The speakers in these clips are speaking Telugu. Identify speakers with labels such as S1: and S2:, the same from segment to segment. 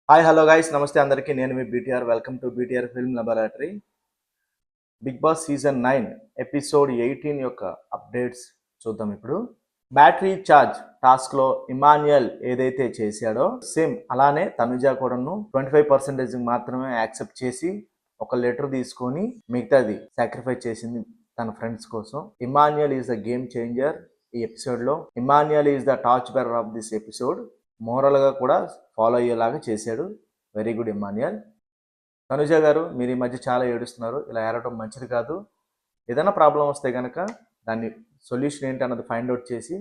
S1: హాయ్ హలో గైస్ నమస్తే అందరికీ. నేను మీ BTR. Welcome to BTR film laboratory. Bigg Boss season 9 episode 18 యొక్క అప్డేట్స్ చూద్దాం ఇప్పుడు. బ్యాటరీ ఛార్జ్ టాస్క్లో ఇమాన్యుయల్ ఏదైతే చేశాడో సేమ్ అలానే తనుజ కూడాను 25% మాత్రమే యాక్సెప్ట్ చేసి ఒక లెటర్ తీసుకొని మిగతాది సాక్రిఫైస్ చేసింది తన ఫ్రెండ్స్ కోసం. Emmanuel is the game changer ఈ ఎపిసోడ్లో. Emmanuel is the torch bearer of this episode. మోరల్గా కూడా ఫాలో అయ్యేలాగా చేశాడు. Very good Emmanuel. తనుజ గారు, మీరు ఈ మధ్య చాలా ఏడుస్తున్నారు. ఇలా ఏడవడం మంచిది కాదు. ఏదైనా ప్రాబ్లం వస్తే కనుక దాన్ని సొల్యూషన్ ఏంటి అన్నది ఫైండ్ అవుట్ చేసి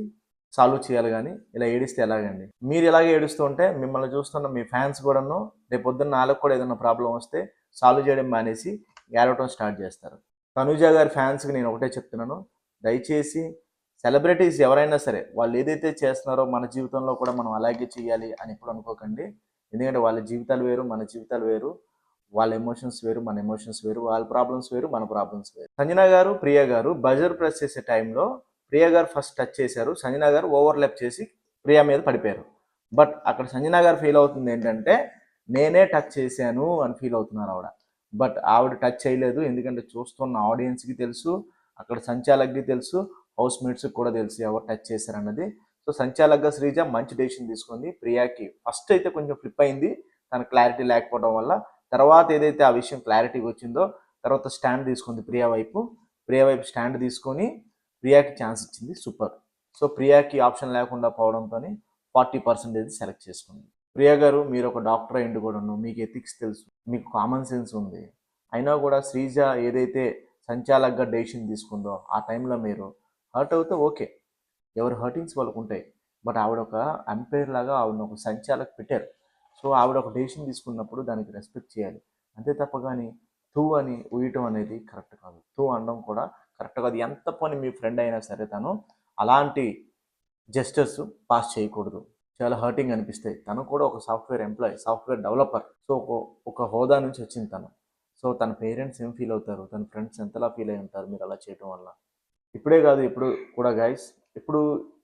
S1: సాల్వ్ చేయాలి, కానీ ఇలా ఏడిస్తే ఎలాగండి? మీరు ఇలాగే ఏడుస్తూ ఉంటే మిమ్మల్ని చూస్తున్న మీ ఫ్యాన్స్ కూడాను రేపు పొద్దున్న వాళ్ళకు కూడా ఏదైనా ప్రాబ్లం వస్తే సాల్వ్ చేయడం మానేసి ఏడవటం స్టార్ట్ చేస్తారు. తనుజ గారి ఫ్యాన్స్కి నేను ఒకటే చెప్తున్నాను, దయచేసి సెలబ్రిటీస్ ఎవరైనా సరే వాళ్ళు ఏదైతే చేస్తున్నారో మన జీవితంలో కూడా మనం అలాగే చేయాలి అని ఇప్పుడు అనుకోకండి. ఎందుకంటే వాళ్ళ జీవితాలు వేరు, మన జీవితాలు వేరు. వాళ్ళ ఎమోషన్స్ వేరు, మన ఎమోషన్స్ వేరు. వాళ్ళ ప్రాబ్లమ్స్ వేరు, మన ప్రాబ్లమ్స్ వేరు. సంజన గారు, ప్రియ గారు బజర్ ప్రెస్ చేసే టైంలో ప్రియ గారు ఫస్ట్ టచ్ చేశారు. సంజన గారు ఓవర్లాప్ చేసి ప్రియ మీద పడిపోయారు. బట్ అక్కడ సంజన గారు ఫీల్ అవుతుంది ఏంటంటే నేనే టచ్ చేశాను అని ఫీల్ అవుతున్నారు ఆవిడ. బట్ ఆవిడ టచ్ చేయలేదు. ఎందుకంటే చూస్తున్న ఆడియన్స్కి తెలుసు, అక్కడ సంచాలక్కి తెలుసు, హౌస్ మేట్స్కి కూడా తెలుసు ఎవరు టచ్ చేశారన్నది. సో సంచాలక్గా శ్రీజ మంచి డెసిషన్ తీసుకుంది. ప్రియాకి ఫస్ట్ అయితే కొంచెం ఫ్లిప్ అయింది, తన క్లారిటీ లేకపోవడం వల్ల. తర్వాత ఏదైతే ఆ విషయం క్లారిటీగా వచ్చిందో తర్వాత స్టాండ్ తీసుకుంది ప్రియా వైపు స్టాండ్ తీసుకొని ప్రియాకి ఛాన్స్ ఇచ్చింది. సూపర్. సో ప్రియాకి ఆప్షన్ లేకుండా పోవడంతో 40% సెలెక్ట్ చేసుకుంది. ప్రియా గారు, మీరు ఒక డాక్టర్ అయ్యిండి కూడాను, మీకు ఎథిక్స్ తెలుసు, మీకు కామన్ సెన్స్ ఉంది. అయినా కూడా శ్రీజ ఏదైతే సంచాలక్గా డెసిషన్ తీసుకుందో ఆ టైంలో మీరు హర్ట్ అవుతే ఓకే, ఎవరు హర్టింగ్స్ వాళ్ళకు ఉంటాయి. బట్ ఆవిడ ఒక అంపైర్ లాగా ఆవిడ ఒక సంచాలక్ పెట్టారు. సో ఆవిడ ఒక డెసిషన్ తీసుకున్నప్పుడు దానికి రెస్పెక్ట్ చేయాలి. అంతే తప్ప కానీ టూ అని ఉయ్యటం అనేది కరెక్ట్ కాదు. టూ అనడం కూడా కరెక్ట్ కాదు. ఎంత పోనీ మీ ఫ్రెండ్ అయినా సరే తను అలాంటి జెస్టర్స్ పాస్ చేయకూడదు. చాలా హర్టింగ్ అనిపిస్తాయి. తను కూడా ఒక software employee, software developer. So ఒక హోదా నుంచి వచ్చింది తను. సో తన పేరెంట్స్ ఏం ఫీల్ అవుతారు, తన ఫ్రెండ్స్ ఎంతలా ఫీల్ అయి ఉంటారు మీరు అలా చేయటం వల్ల. ఇప్పుడే కాదు, ఇప్పుడు కూడా గైస్, ఇప్పుడు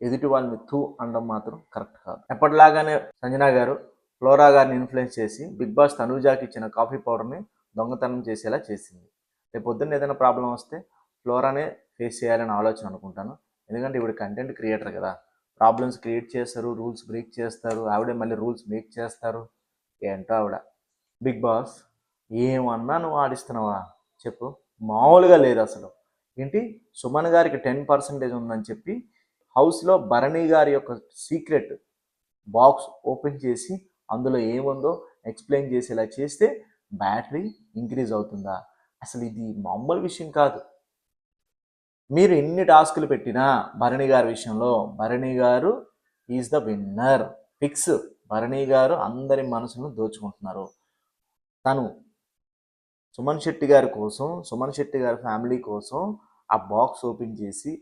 S1: ఎదుటి వాళ్ళని తూ అనడం మాత్రం కరెక్ట్ కాదు. ఎప్పటిలాగానే సంజన గారు ఫ్లోరా గారిని ఇన్ఫ్లుయెన్స్ చేసి బిగ్ బాస్ తనూజాకి ఇచ్చిన కాఫీ పౌడర్ని దొంగతనం చేసేలా చేసింది. రేపు పొద్దున్న ఏదైనా ప్రాబ్లం వస్తే ఫ్లోరానే ఫేస్ చేయాలని ఆలోచన అనుకుంటాను. ఎందుకంటే ఇవిడ కంటెంట్ క్రియేటర్ కదా, ప్రాబ్లమ్స్ క్రియేట్ చేస్తారు, రూల్స్ బ్రేక్ చేస్తారు, ఆవిడే మళ్ళీ రూల్స్ మేక్ చేస్తారు. ఏంటో ఆవిడ. బిగ్ బాస్ ఏమన్నా నువ్వు ఆడిస్తున్నావా చెప్పు? మామూలుగా లేదు అసలు. ఏంటి సుమన్ గారికి 10% ఉందని చెప్పి హౌస్లో భరణి గారి యొక్క సీక్రెట్ బాక్స్ ఓపెన్ చేసి అందులో ఏముందో ఎక్స్ప్లెయిన్ చేసేలా చేస్తే బ్యాటరీ ఇంక్రీజ్ అవుతుందా? అసలు ఇది మామూలు విషయం కాదు. మీరు ఎన్ని టాస్కులు పెట్టినా భరణి గారి విషయంలో Bharani garu is the winner. Fix. Bharani garu అందరి మనసును దోచుకుంటున్నారు. తను సుమన్ శెట్టి గారి కోసం, సుమన్ శెట్టి గారి ఫ్యామిలీ కోసం ఆ బాక్స్ ఓపెన్ చేసి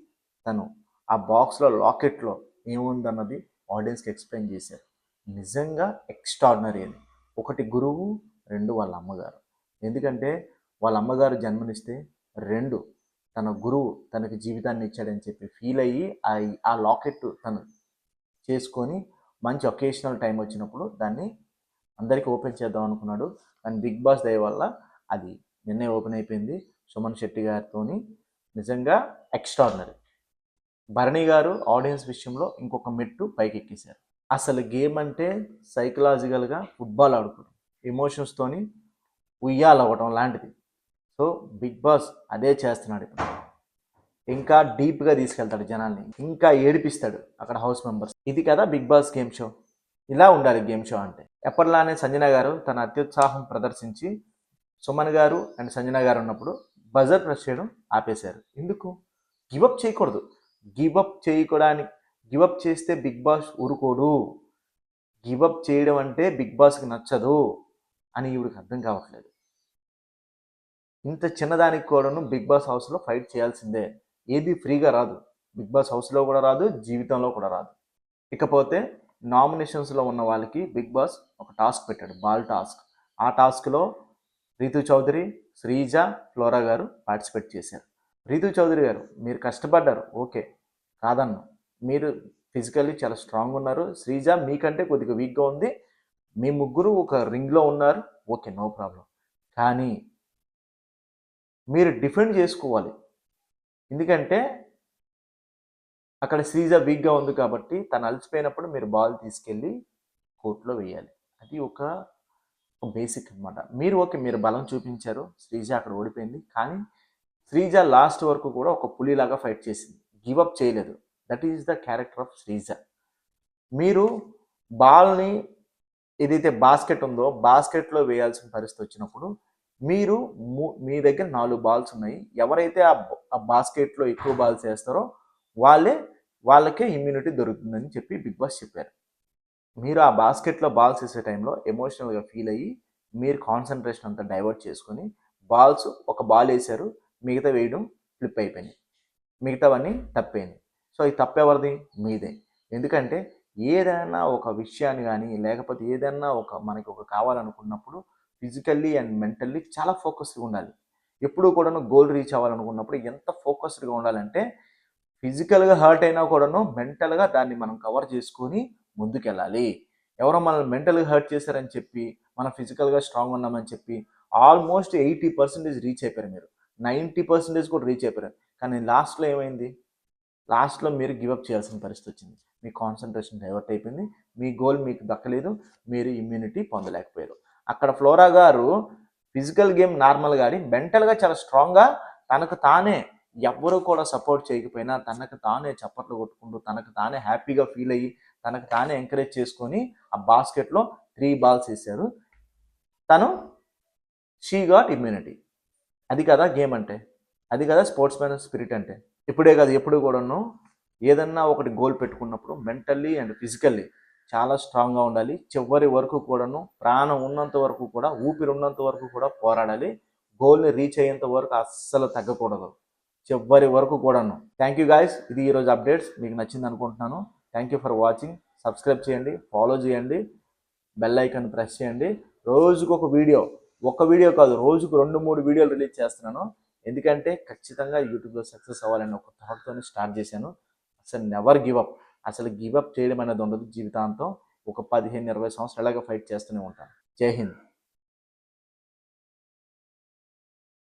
S1: తను ఆ బాక్స్లో లాకెట్లో ఏముందన్నది ఆడియన్స్కి ఎక్స్ప్లెయిన్ చేశారు. నిజంగా ఎక్స్ట్రాడినరీ అది. ఒకటి గురువు, రెండు వాళ్ళ అమ్మగారు. ఎందుకంటే వాళ్ళ అమ్మగారు జన్మనిస్తే, రెండు తన గురువు తనకి జీవితాన్ని ఇచ్చాడని చెప్పి ఫీల్ అయ్యి ఆ లాకెట్ తను చేసుకొని మంచి ఒకేషనల్ టైం వచ్చినప్పుడు దాన్ని అందరికీ ఓపెన్ చేద్దాం అనుకున్నాడు. కానీ బిగ్ బాస్ దయ వల్ల అది నిన్నే ఓపెన్ అయిపోయింది సుమన్ శెట్టి గారితో. నిజంగా ఎక్స్ట్రాడినరీ. భరణి గారు ఆడియన్స్ విషయంలో ఇంకొక మెట్టు పైకి ఎక్కేశారు. అసలు గేమ్ అంటే సైకలాజికల్గా ఫుట్బాల్ ఆడుకోవడం, ఎమోషన్స్తోని ఉయ్యాలవ్వటం లాంటిది. సో బిగ్ బాస్ అదే చేస్తున్నాడు ఇప్పుడు. ఇంకా డీప్గా తీసుకెళ్తాడు జనాల్ని, ఇంకా ఏడిపిస్తాడు అక్కడ హౌస్ మెంబర్స్. ఇది కదా బిగ్ బాస్ గేమ్ షో. ఇలా ఉండాలి గేమ్ షో అంటే. ఎప్పటిలానే సంజన గారు తన అత్యుత్సాహం ప్రదర్శించి సుమన్ గారు అండ్ సంజన గారు ఉన్నప్పుడు బజర్ ప్రెస్ చేయడం ఆపేశారు. ఎందుకు? గివప్ చేయకూడదు. గివప్ చేస్తే బిగ్ బాస్ ఊరుకోడు. గివప్ చేయడం అంటే బిగ్ బాస్కి నచ్చదు అని ఈవిడికి అర్థం కావట్లేదు. ఇంత చిన్నదానికి కూడాను బిగ్ బాస్ హౌస్లో ఫైట్ చేయాల్సిందే. ఏది ఫ్రీగా రాదు. బిగ్ బాస్ హౌస్లో కూడా రాదు, జీవితంలో కూడా రాదు. ఇకపోతే నామినేషన్స్లో ఉన్న వాళ్ళకి బిగ్ బాస్ ఒక టాస్క్ పెట్టాడు, బాల్ టాస్క్. ఆ టాస్క్లో రీతు చౌదరి, శ్రీజ, ఫ్లోరా గారు పార్టిసిపేట్ చేశారు. రీతు చౌదరి గారు, మీరు కష్టపడ్డారు, ఓకే, కాదన్ను. మీరు ఫిజికల్లీ చాలా స్ట్రాంగ్ ఉన్నారు. శ్రీజ మీకంటే కొద్దిగా వీక్గా ఉంది. మీ ముగ్గురు ఒక రింగ్లో ఉన్నారు, ఓకే, నో ప్రాబ్లం. కానీ మీరు డిఫెండ్ చేసుకోవాలి. ఎందుకంటే అక్కడ శ్రీజ వీక్గా ఉంది కాబట్టి తను అలసిపోయినప్పుడు మీరు బాల్ తీసుకెళ్ళి కోర్టులో వేయాలి. అది ఒక బేసిక్ అనమాట. మీరు ఓకే, మీరు బలం చూపించారు, శ్రీజ అక్కడ ఓడిపోయింది. కానీ శ్రీజ లాస్ట్ వరకు కూడా ఒక పులిలాగా ఫైట్ చేసింది, గివ్ అప్ చేయలేదు. That is the character of Sreeja. మీరు బాల్ని ఏదైతే బాస్కెట్ ఉందో బాస్కెట్లో వేయాల్సిన పరిస్థితి వచ్చినప్పుడు మీరు మీ దగ్గర 4 బాల్స్ ఉన్నాయి. ఎవరైతే ఆ బాస్కెట్లో ఎక్కువ బాల్స్ వేస్తారో వాళ్ళకే ఇమ్యూనిటీ దొరుకుతుందని చెప్పి బిగ్ బాస్ చెప్పారు. మీరు ఆ బాస్కెట్లో బాల్స్ వేసే టైంలో ఎమోషనల్గా ఫీల్ అయ్యి మీరు కాన్సన్ట్రేషన్ అంతా డైవర్ట్ చేసుకొని ఒక బాల్ వేశారు, మిగతా వేయడం ఫ్లిప్ అయిపోయినాయి, మిగతావన్నీ తప్పైంది. సో ఈ తప్పెవరిది? మీదే. ఎందుకంటే ఏదైనా ఒక విషయాన్ని కానీ లేకపోతే ఏదైనా మనకి కావాలనుకున్నప్పుడు ఫిజికల్లీ అండ్ మెంటల్లీ చాలా ఫోకస్డ్గా ఉండాలి. ఎప్పుడు కూడాను గోల్ రీచ్ అవ్వాలనుకున్నప్పుడు ఎంత ఫోకస్డ్గా ఉండాలంటే ఫిజికల్గా హర్ట్ అయినా కూడాను మెంటల్గా దాన్ని మనం కవర్ చేసుకొని ముందుకెళ్ళాలి. ఎవరో మనల్ని మెంటల్గా హర్ట్ చేశారని చెప్పి మనం ఫిజికల్గా స్ట్రాంగ్ ఉన్నామని చెప్పి ఆల్మోస్ట్ 80% రీచ్ అయిపోయారు. మీరు 90% కూడా రీచ్ అయిపోయారు. కానీ లాస్ట్లో ఏమైంది? లాస్ట్లో మీరు గివప్ చేయాల్సిన పరిస్థితి వచ్చింది. మీ కాన్సన్ట్రేషన్ డైవర్ట్ అయిపోయింది, మీ గోల్ మీకు దక్కలేదు, మీరు ఇమ్యూనిటీ పొందలేకపోయారు. అక్కడ ఫ్లోరా గారు ఫిజికల్ గేమ్ నార్మల్గా ఆడి మెంటల్గా చాలా స్ట్రాంగ్గా తనకు తానే ఎవ్వరూ కూడా సపోర్ట్ చేయకపోయినా తనకు తానే చప్పట్లు కొట్టుకుంటూ తనకు తానే హ్యాపీగా ఫీల్ అయ్యి తనకు తానే ఎంకరేజ్ చేసుకొని ఆ బాస్కెట్లో 3 బాల్స్ వేశారు. She got immunity. అది కదా గేమ్ అంటే, అది కదా స్పోర్ట్స్ మ్యాన్ స్పిరిట్ అంటే. ఇప్పుడే కాదు, ఎప్పుడు కూడాను ఏదన్నా ఒకటి గోల్ పెట్టుకున్నప్పుడు మెంటల్లీ అండ్ ఫిజికల్లీ చాలా స్ట్రాంగ్గా ఉండాలి. చివరి వరకు కూడాను ప్రాణం ఉన్నంత వరకు కూడా, ఊపిరి ఉన్నంత వరకు కూడా పోరాడాలి. గోల్ని రీచ్ అయ్యేంత వరకు అస్సలు తగ్గకూడదు, చివరి వరకు కూడాను. థ్యాంక్ యూ గాయస్, ఇది ఈరోజు అప్డేట్స్. మీకు నచ్చింది అనుకుంటున్నాను. Thank you for watching. Subscribe చేయండి, ఫాలో చేయండి, బెల్ ఐకాన్ ప్రెస్ చేయండి. రోజుకు ఒక వీడియో కాదు, రోజుకు 2-3 వీడియోలు రిలీజ్ చేస్తున్నాను. ఎందుకంటే ఖచ్చితంగా యూట్యూబ్లో సక్సెస్ అవ్వాలని ఒక థాట్తోనే స్టార్ట్ చేశాను. అసలు నెవర్ గివ్ అప్. అసలు గివ్ అప్ చేయడం అనేది ఉండదు జీవితాంతం. ఒక 15-20 సంవత్సరాలుగా ఫైట్ చేస్తూనే ఉంటాను. జై హింద్.